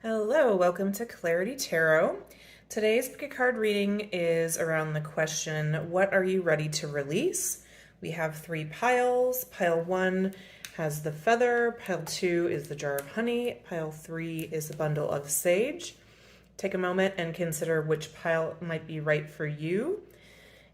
Hello, welcome to Clarity Tarot. Today's pick a card reading is around the question, what are you ready to release? We have three piles. Pile 1 has the feather, pile 2 is the jar of honey, pile 3 is the bundle of sage. Take a moment and consider which pile might be right for you,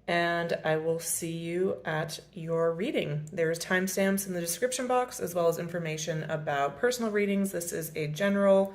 and I will see you at your reading. There's timestamps in the description box as well as information about personal readings. This is a general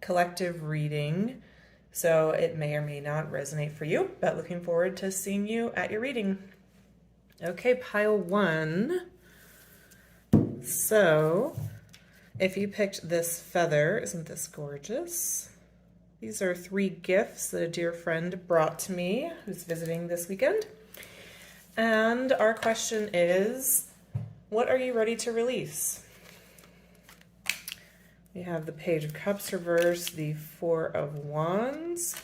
collective reading, so it may or may not resonate for you, but looking forward to seeing you at your reading. Okay, pile 1. So if you picked this feather, isn't this gorgeous? These are 3 gifts that a dear friend brought to me who's visiting this weekend. And our question is, what are you ready to release? We have the Page of Cups reversed, the Four of Wands,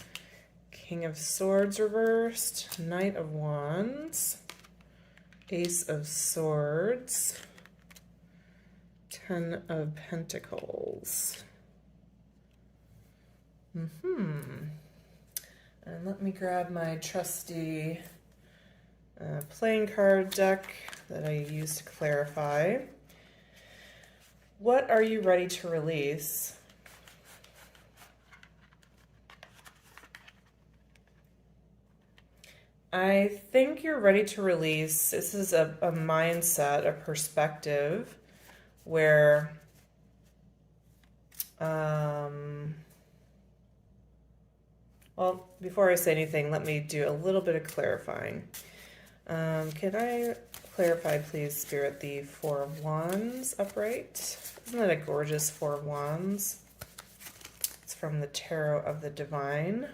King of Swords reversed, Knight of Wands, Ace of Swords, Ten of Pentacles. And let me grab my trusty playing card deck that I use to clarify. What are you ready to release? I think you're ready to release. This is a mindset, a perspective where well, before I say anything, let me do a little bit of clarifying. Can I clarify, please, Spirit, the Four of Wands upright? Isn't that a gorgeous Four of Wands? It's from the Tarot of the Divine.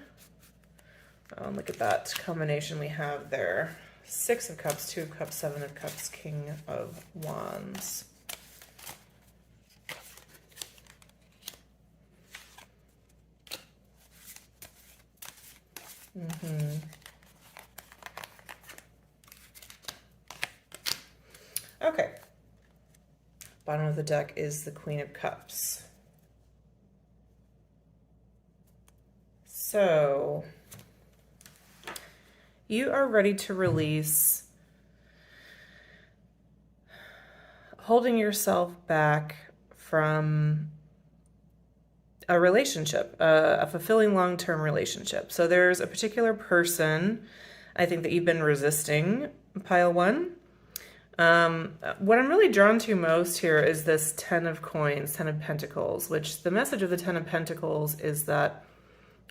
Look at that combination we have there. 6 of Cups, 2 of Cups, 7 of Cups, King of Wands. Okay. Bottom of the deck is the Queen of Cups. So, you are ready to release holding yourself back from a relationship, a fulfilling long-term relationship. So there's a particular person, I think, that you've been resisting, pile 1. What I'm really drawn to most here is this 10 of Coins, 10 of Pentacles, which the message of the 10 of Pentacles is that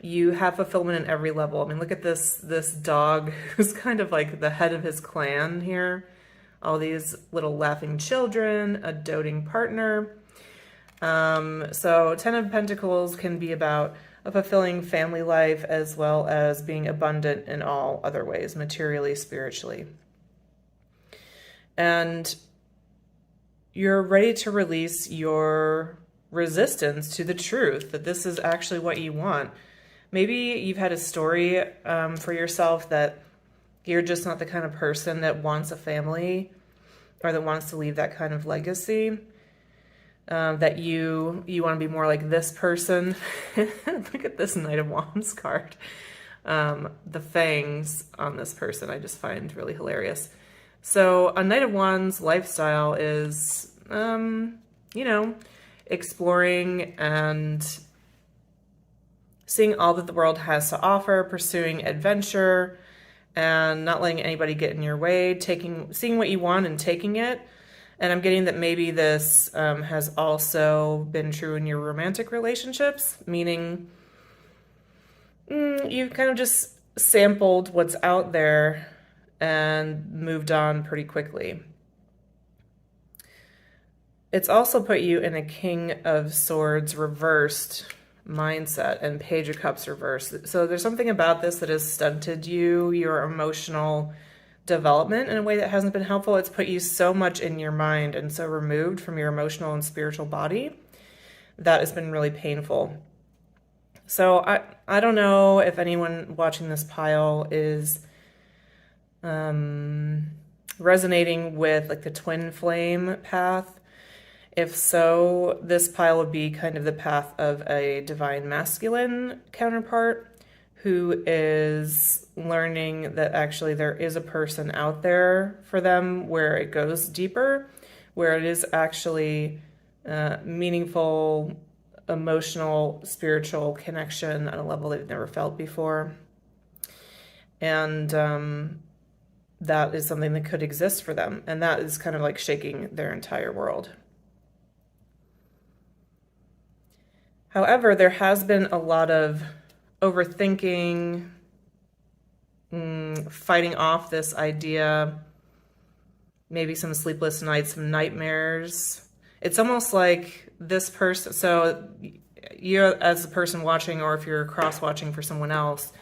you have fulfillment in every level. I mean, look at this dog who's kind of like the head of his clan here. All these little laughing children, a doting partner. So 10 of Pentacles can be about a fulfilling family life as well as being abundant in all other ways, materially, spiritually. And you're ready to release your resistance to the truth that this is actually what you want. Maybe you've had a story for yourself that you're just not the kind of person that wants a family or that wants to leave that kind of legacy. That you want to be more like this person. Look at this Knight of Wands card. The fangs on this person I just find really hilarious. So a Knight of Wands lifestyle is, exploring and seeing all that the world has to offer, pursuing adventure, and not letting anybody get in your way, seeing what you want and taking it. And I'm getting that maybe this has also been true in your romantic relationships, meaning you've kind of just sampled what's out there and moved on pretty quickly. It's also put you in a King of Swords reversed mindset and Page of Cups reversed. So there's something about this that has stunted your emotional development in a way that hasn't been helpful. It's put you so much in your mind and so removed from your emotional and spiritual body that has been really painful. So I don't know if anyone watching this pile is resonating with like the twin flame path. If so, this pile would be kind of the path of a divine masculine counterpart who is learning that actually there is a person out there for them where it goes deeper, where it is actually meaningful, emotional, spiritual connection at a level they've never felt before. And that is something that could exist for them. And that is kind of like shaking their entire world. However, there has been a lot of overthinking, fighting off this idea, maybe some sleepless nights, some nightmares. It's almost like this person, so you as a person watching, or if you're cross-watching for someone else,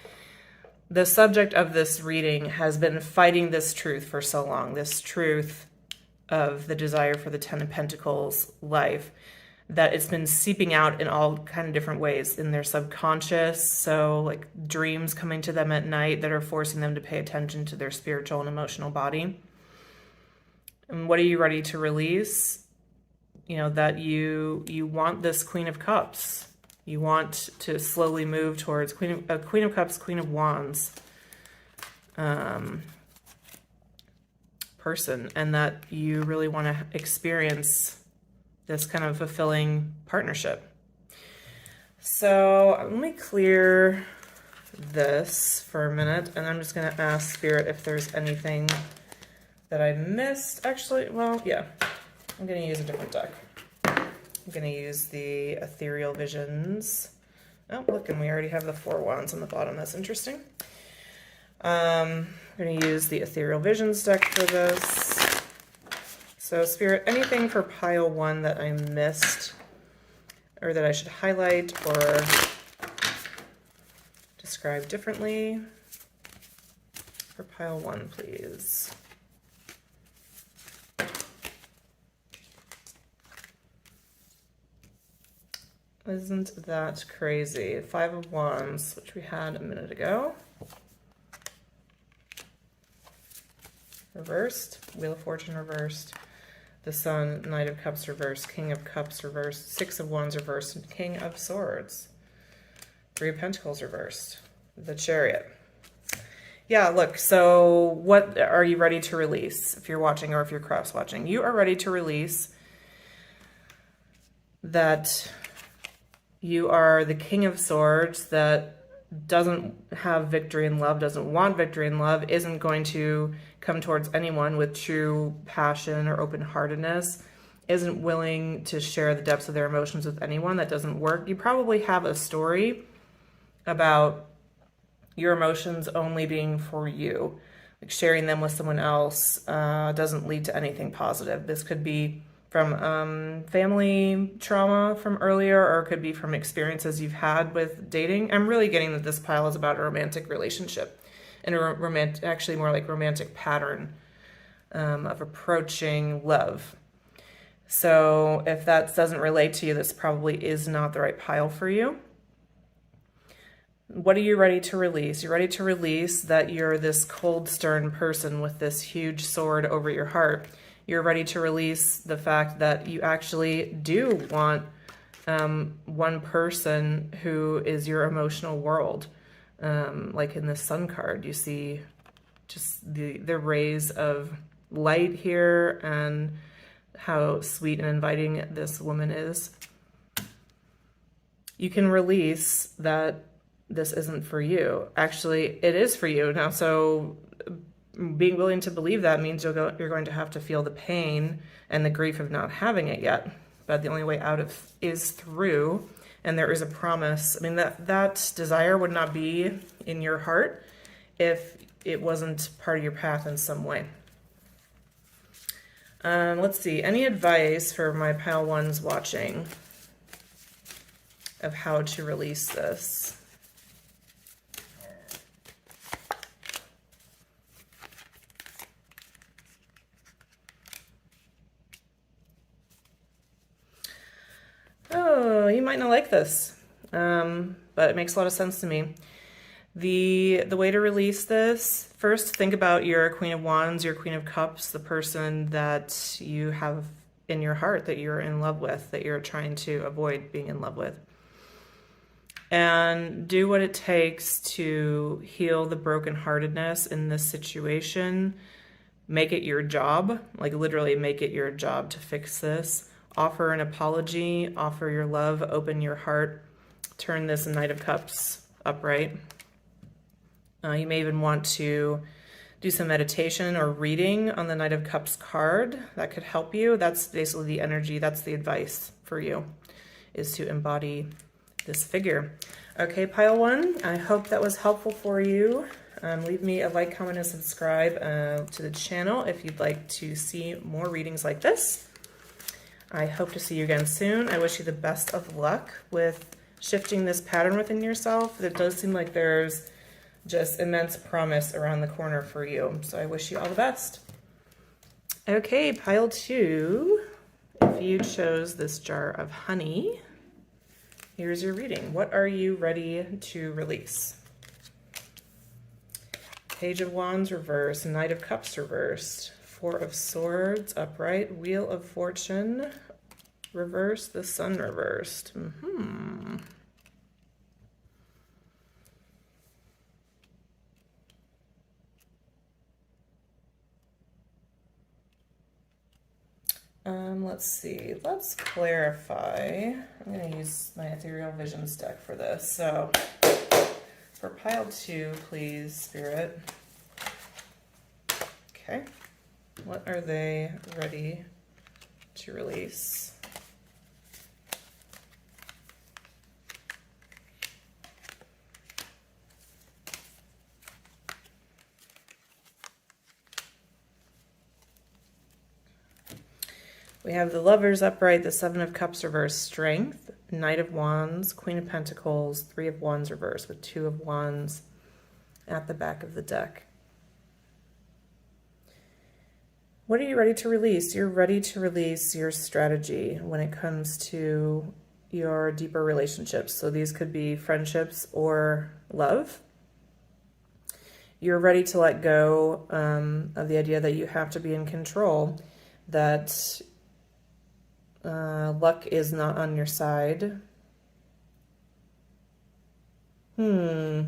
the subject of this reading has been fighting this truth for so long, this truth of the desire for the Ten of Pentacles life, that it's been seeping out in all kind of different ways in their subconscious. So like dreams coming to them at night that are forcing them to pay attention to their spiritual and emotional body. And what are you ready to release? You know, that you want this Queen of Cups. You want to slowly move towards Queen of Cups, Queen of Wands person, and that you really want to experience this kind of fulfilling partnership. So let me clear this for a minute, and I'm just going to ask Spirit if there's anything that I missed. Actually, well, yeah, I'm going to use a different deck. I'm going to use the Ethereal Visions. Oh, look, and we already have the 4 Wands on the bottom. That's interesting. I'm going to use the Ethereal Visions deck for this. So Spirit, anything for pile 1 that I missed or that I should highlight or describe differently? For pile 1, please. Isn't that crazy? 5 of Wands, which we had a minute ago. Reversed. Wheel of Fortune reversed. The Sun, Knight of Cups reversed. King of Cups reversed. 6 of Wands reversed. And King of Swords. 3 of Pentacles reversed. The Chariot. Yeah, look, so what are you ready to release? If you're watching or if you're cross-watching. You are ready to release that you are the King of Swords that doesn't have victory in love, doesn't want victory in love, isn't going to come towards anyone with true passion or open-heartedness, isn't willing to share the depths of their emotions with anyone. That doesn't work. You probably have a story about your emotions only being for you. Like sharing them with someone else doesn't lead to anything positive. This could be from family trauma from earlier, or it could be from experiences you've had with dating. I'm really getting that this pile is about a romantic relationship and a romantic, actually more like romantic pattern of approaching love. So if that doesn't relate to you, this probably is not the right pile for you. What are you ready to release? You're ready to release that you're this cold, stern person with this huge sword over your heart. You're ready to release the fact that you actually do want one person who is your emotional world. Like in the Sun card, you see just the rays of light here and how sweet and inviting this woman is. You can release that this isn't for you. Actually, it is for you. Now, so being willing to believe that means you're going to have to feel the pain and the grief of not having it yet. But the only way out of is through, and there is a promise. I mean, that desire would not be in your heart if it wasn't part of your path in some way. Let's see, any advice for my pile ones watching of how to release this? Oh, you might not like this, but it makes a lot of sense to me. The way to release this, first think about your Queen of Wands, your Queen of Cups, the person that you have in your heart that you're in love with, that you're trying to avoid being in love with. And do what it takes to heal the brokenheartedness in this situation. Make it your job, like literally make it your job to fix this. Offer an apology, offer your love, open your heart, turn this Knight of Cups upright. You may even want to do some meditation or reading on the Knight of Cups card. That could help you. That's basically the energy, that's the advice for you, is to embody this figure. Okay, pile one, I hope that was helpful for you. Leave me a like, comment, and subscribe to the channel if you'd like to see more readings like this. I hope to see you again soon. I wish you the best of luck with shifting this pattern within yourself. It does seem like there's just immense promise around the corner for you. So I wish you all the best. Okay, pile two, if you chose this jar of honey, here's your reading. What are you ready to release? Page of Wands reversed, Knight of Cups reversed, Four of Swords upright, Wheel of Fortune reversed, the Sun reversed. Let's see, let's clarify. I'm going to use my Ethereal Visions deck for this. So for pile two, please, Spirit. Okay. What are they ready to release? We have the Lovers upright, the Seven of Cups reversed, Strength, Knight of Wands, Queen of Pentacles, Three of Wands reversed with Two of Wands at the back of the deck. What are you ready to release? You're ready to release your strategy when it comes to your deeper relationships. So these could be friendships or love. You're ready to let go of the idea that you have to be in control, that luck is not on your side. So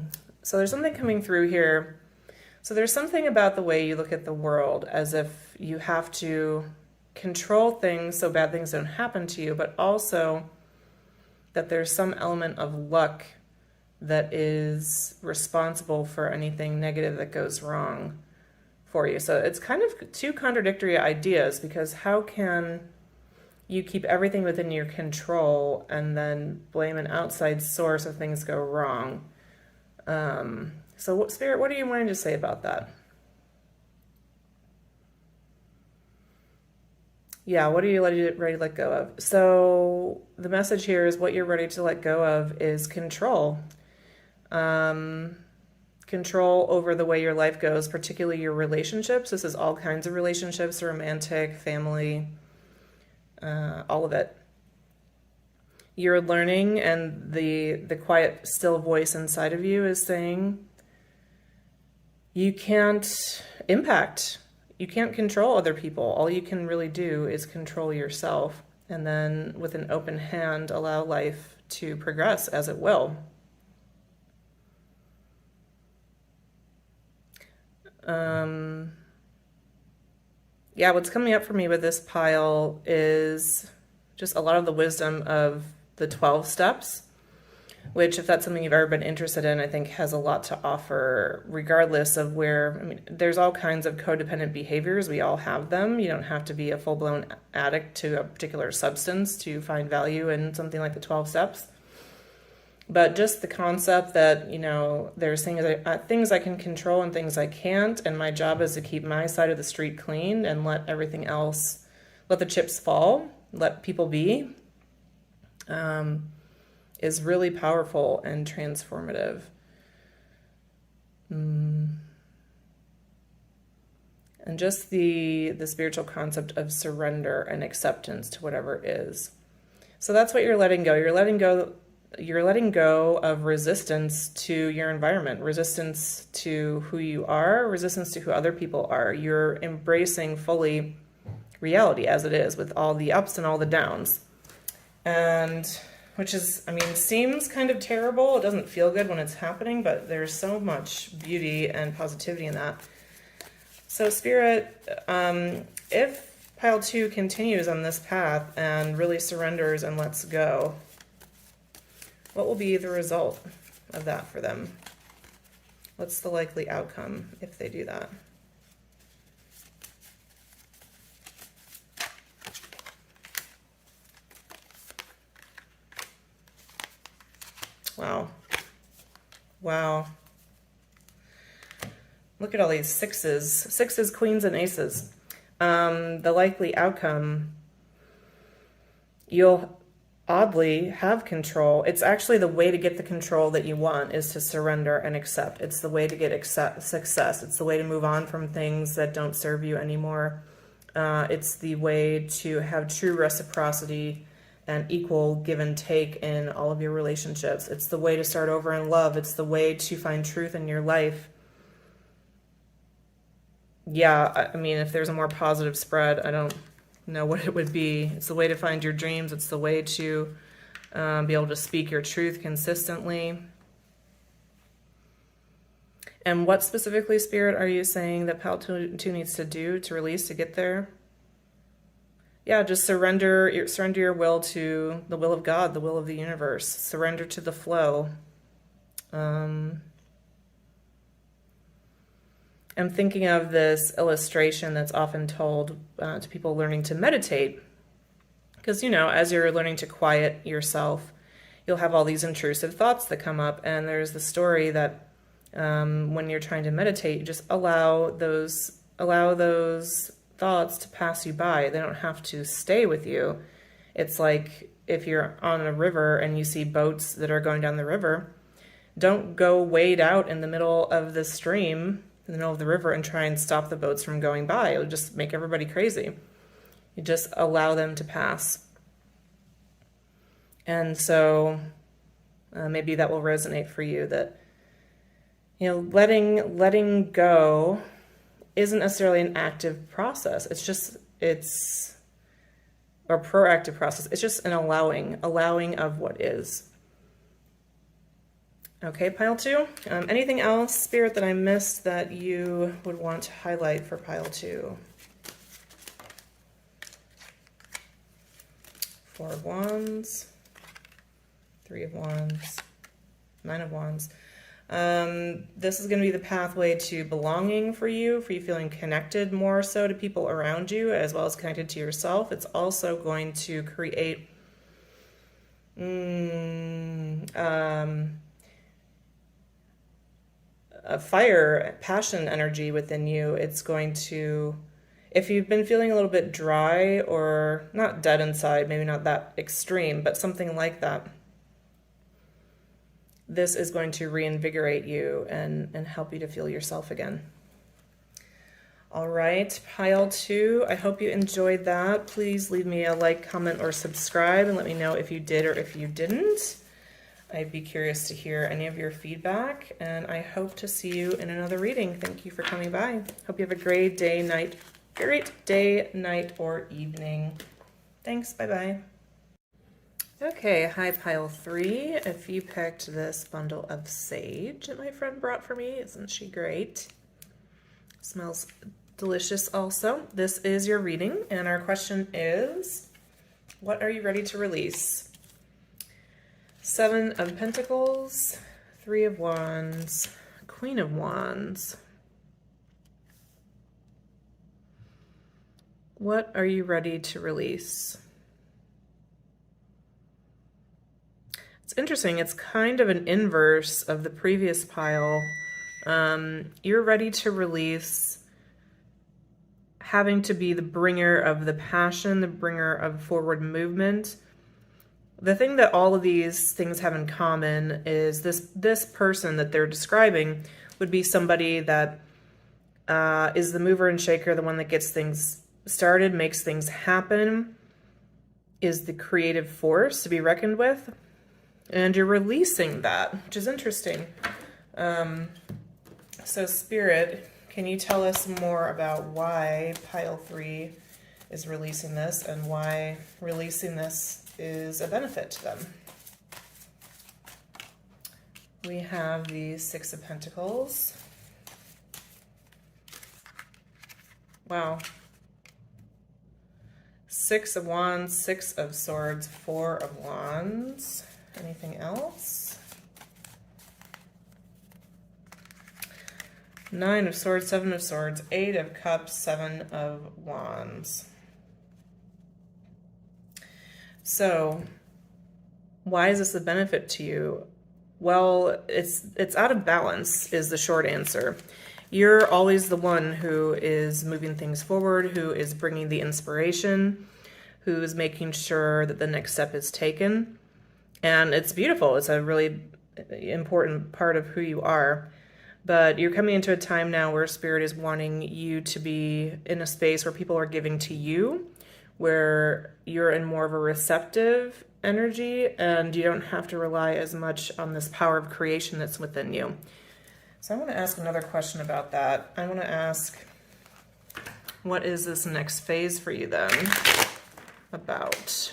there's something coming through here. So there's something about the way you look at the world as if you have to control things so bad things don't happen to you, but also that there's some element of luck that is responsible for anything negative that goes wrong for you. So it's kind of two contradictory ideas, because how can you keep everything within your control and then blame an outside source if things go wrong? So Spirit, what are you wanting to say about that? Yeah, what are you ready to let go of? So the message here is what you're ready to let go of is control. Control over the way your life goes, particularly your relationships. This is all kinds of relationships, romantic, family, all of it. You're learning, and the quiet, still voice inside of you is saying, you can't impact, you can't control other people. All you can really do is control yourself, and then with an open hand, allow life to progress as it will. Yeah, what's coming up for me with this pile is just a lot of the wisdom of the 12 steps, which, if that's something you've ever been interested in, I think has a lot to offer, regardless of where, I mean, there's all kinds of codependent behaviors. We all have them. You don't have to be a full-blown addict to a particular substance to find value in something like the 12 steps. But just the concept that, you know, there's things I can control and things I can't, and my job is to keep my side of the street clean and let everything else, let the chips fall, let people be, is really powerful and transformative. And just the spiritual concept of surrender and acceptance to whatever is. So that's what you're letting go. You're letting go of resistance to your environment, resistance to who you are, resistance to who other people are. You're embracing fully reality as it is, with all the ups and all the downs. And which is, I mean, seems kind of terrible. It doesn't feel good when it's happening, but there's so much beauty and positivity in that. So Spirit, if pile 2 continues on this path and really surrenders and lets go, what will be the result of that for them? What's the likely outcome if they do that? Wow. Wow. Look at all these sixes. Sixes, queens, and aces. The likely outcome, you'll oddly have control. It's actually the way to get the control that you want is to surrender and accept. It's the way to get success. It's the way to move on from things that don't serve you anymore. It's the way to have true reciprocity and equal give and take in all of your relationships. It's the way to start over in love. It's the way to find truth in your life. Yeah, I mean, if there's a more positive spread, I don't know what it would be. It's the way to find your dreams. It's the way to be able to speak your truth consistently. And what specifically, Spirit, are you saying that pile 2 needs to do to release to get there? Yeah, just surrender your will to the will of God, the will of the universe. Surrender to the flow. I'm thinking of this illustration that's often told to people learning to meditate. Because, you know, as you're learning to quiet yourself, you'll have all these intrusive thoughts that come up. And there's the story that when you're trying to meditate, you just allow those thoughts to pass you by. They don't have to stay with you. It's like if you're on a river and you see boats that are going down the river, don't go wade out in the middle of the stream, in the middle of the river, and try and stop the boats from going by. It'll just make everybody crazy. You just allow them to pass. And so maybe that will resonate for you, that, you know, letting go isn't necessarily an active process. It's a proactive process. It's just an allowing of what is. Okay, pile 2. Anything else, Spirit, that I missed that you would want to highlight for pile 2? 4 of Wands, 3 of Wands, 9 of Wands. This is going to be the pathway to belonging for you feeling connected more so to people around you, as well as connected to yourself. It's also going to create a fire, passion energy within you. It's going to, if you've been feeling a little bit dry or not dead inside, maybe not that extreme, but something like that, this is going to reinvigorate you and help you to feel yourself again. All right, pile 2, I hope you enjoyed that. Please leave me a like, comment, or subscribe and let me know if you did or if you didn't. I'd be curious to hear any of your feedback, and I hope to see you in another reading. Thank you for coming by. Hope you have a great day, night, or evening. Thanks, bye-bye. Okay, hi pile 3. If you picked this bundle of sage that my friend brought for me, isn't she great? Smells delicious also. This is your reading, and our question is, what are you ready to release? 7 of Pentacles, 3 of Wands, Queen of Wands. What are you ready to release? It's interesting. It's kind of an inverse of the previous pile. You're ready to release having to be the bringer of the passion, the bringer of forward movement. The thing that all of these things have in common is this person that they're describing would be somebody that is the mover and shaker, the one that gets things started, makes things happen, is the creative force to be reckoned with. And you're releasing that, which is interesting. So Spirit, can you tell us more about why pile 3 is releasing this and why releasing this is a benefit to them. We have the Six of Pentacles. Wow. Six of Wands, Six of Swords, Four of Wands. Anything else? Nine of Swords, Seven of Swords, Eight of Cups, Seven of Wands. So, why is this a benefit to you? Well, it's out of balance is the short answer. You're always the one who is moving things forward, who is bringing the inspiration, who is making sure that the next step is taken. And it's beautiful. It's a really important part of who you are. But you're coming into a time now where Spirit is wanting you to be in a space where people are giving to you, where you're in more of a receptive energy and you don't have to rely as much on this power of creation that's within you. So I want to ask another question about that. I want to ask, what is this next phase for you then about?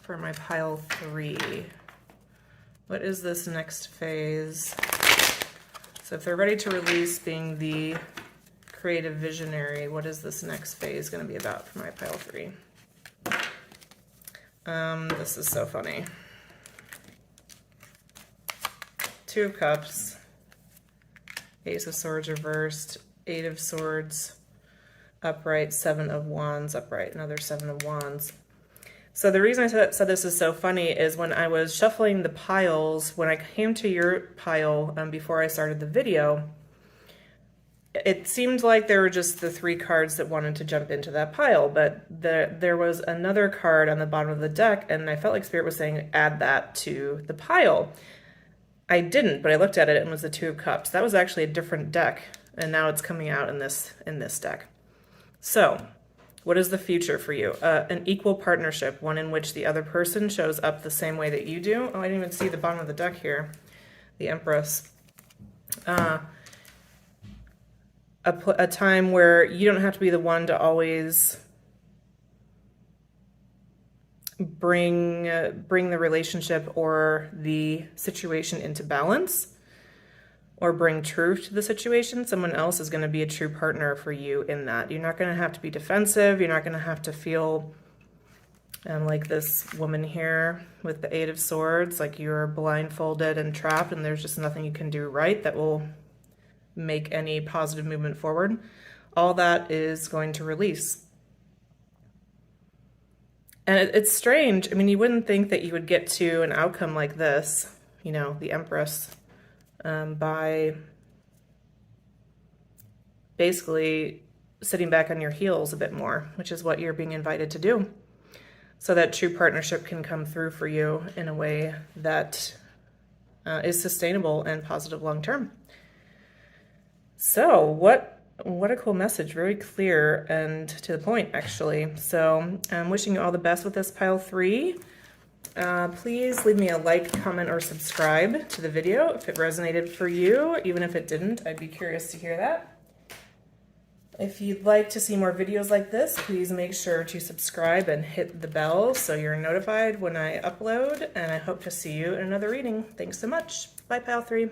For my pile 3. What is this next phase? So if they're ready to release being the creative visionary, what is this next phase going to be about for my pile 3? This is so funny. Two of Cups, Ace of Swords reversed, Eight of Swords upright, Seven of Wands upright, another Seven of Wands. So the reason I said this is so funny is when I was shuffling the piles, when I came to your pile before I started the video, it seemed like there were just the 3 cards that wanted to jump into that pile, but there was another card on the bottom of the deck, and I felt like Spirit was saying, add that to the pile. I didn't, but I looked at it and it was the Two of Cups. That was actually a different deck, and now it's coming out in this deck. So, what is the future for you? An equal partnership, one in which the other person shows up the same way that you do. Oh, I didn't even see the bottom of the deck here. The Empress. A time where you don't have to be the one to always bring the relationship or the situation into balance, or bring truth to the situation. Someone else is going to be a true partner for you in that. You're not going to have to be defensive. You're not going to have to feel like this woman here with the Eight of Swords, like you're blindfolded and trapped and there's just nothing you can do right that will make any positive movement forward. All that is going to release. And it's strange. I mean, you wouldn't think that you would get to an outcome like this, you know, the Empress, by basically sitting back on your heels a bit more, which is what you're being invited to do. So that true partnership can come through for you in a way that is sustainable and positive long term. So what a cool message, very clear and to the point, actually. So I'm wishing you all the best with this pile 3. Please leave me a like, comment, or subscribe to the video if it resonated for you. Even if it didn't, I'd be curious to hear that. If you'd like to see more videos like this, please make sure to subscribe and hit the bell so you're notified when I upload, and I hope to see you in another reading. Thanks so much. Bye, pile 3.